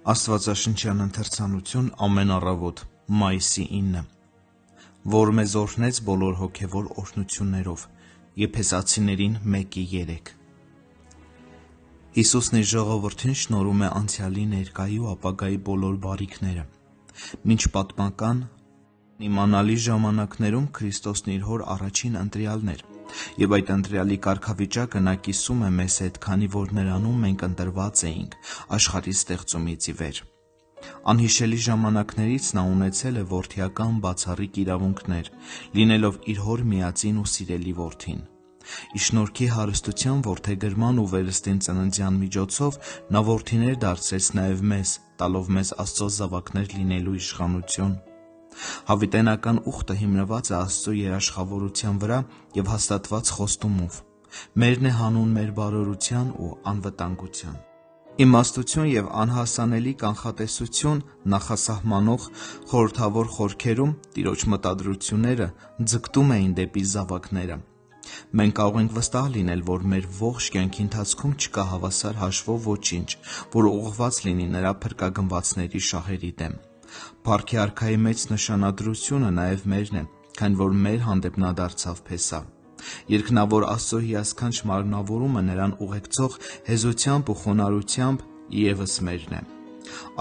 Աստվածաշնչյան ընթերցանություն ամեն առավոտ, մայիսի 9, որ մեզ օրհնեց բոլոր հոգևոր օրհնություններով, Եփեսացիներին 1:3։ Հիսուսն իր ժողովրդին շնորհում է անցյալի, ներկայի ու ապագայի բոլոր բարիքները։ Մինչ պատմական իմանալի ժամանակներում Քրիստոսն իր հոր առաջին ընտրյալն էր, եւ այդ ընտրյալի կարգավիճակը նա կիսում է մեզ հետ, քանի որ նրանում մենք ընտրված էինք աշխարհի ստեղծումից ի վեր։ Անհիշելի ժամանակներից նա ունեցել է որդիական բացառիկ իրավունքներ, լինելով իր հոր միածին ու սիրելի որդին։ Իր շնորհքի հարստության որդեգրման ու վերստին ծննդյան միջոցով նա որդիներ դարձրեց նաև մեզ, տալով մեզ Աստծո զավակներ լինելու իշխանություն։ Հավիտենական ուխտը հիմնված է Աստծո երաշխավորության վրա եւ հաստատված խոստումով։ Մերն է հանուն մեր բարօրության ու անվտանգության։ Իմաստություն եւ անհասանելի կանխատեսություն նախասահմանող խորհրդավոր խորքերում Տիրոջ մտադրությունները ձգտում էին դեպի զավակները։ Մենք կարող ենք վստահ լինել, որ մեր ողջ կյանքի ընթացքում չկա հավասար հաշվով ոչինչ, որ ուղղված լինի նրա փրկագնվածների շահերի դեմ։ Փառքի արքայի մեծ նշանադրությունը նաև մերն է, քանի որ մեր հանդեպ նա դարձավ փեսա։ Երկնավոր Աստծո հիասքանչ մարմնավորումը նրան ուղեկցող հեզությամբ ու խոնարհությամբ ևս մերն է։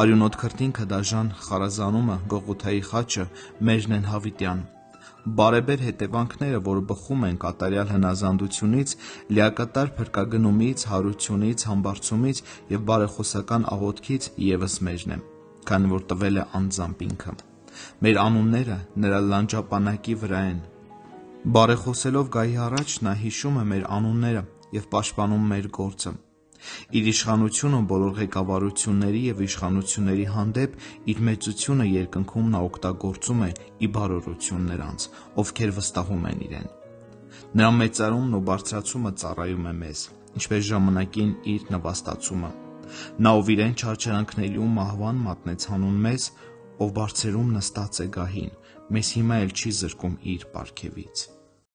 Արյունոտ քրտինքը դաժան խարազանումը, Գողգոթայի խաչը մերն են հավիտյան։ Բարեբեր հետևանքները, որ բխում են կատարյալ հնազանդությունից, լիակատար փրկագնումից, հարությունից, համբարձումից եւ բարեխոսական աղոթքից ևս մերն է, քանի որ տվել է անձամբ ինքը։ Մեր անունները նրա լանջապանակի վրա են։ Բարեխոսելով գահի առաջ նա հիշում է մեր անունները եւ պաշտպանում մեր գործը։ Իր իշխանությունը բոլոր ղեկավարությունների եւ իշխանությունների հանդեպ իր մեծությունը երկնքում նա օգտագործում է ի բարօրություն նրանց, ովքեր վստահում են իրեն։ Նրա մեծարումն ու բարձրացումը ծառայում է մեզ, ինչպես ժամանակին իր նվաստացումը։ Նա ով իրեն չարչարանքների ու մահվան մատնեց հանուն մեզ, ով բարձրերում նստած է գահին, մեզ հիմա էլ չի զրկում իր պարգևից։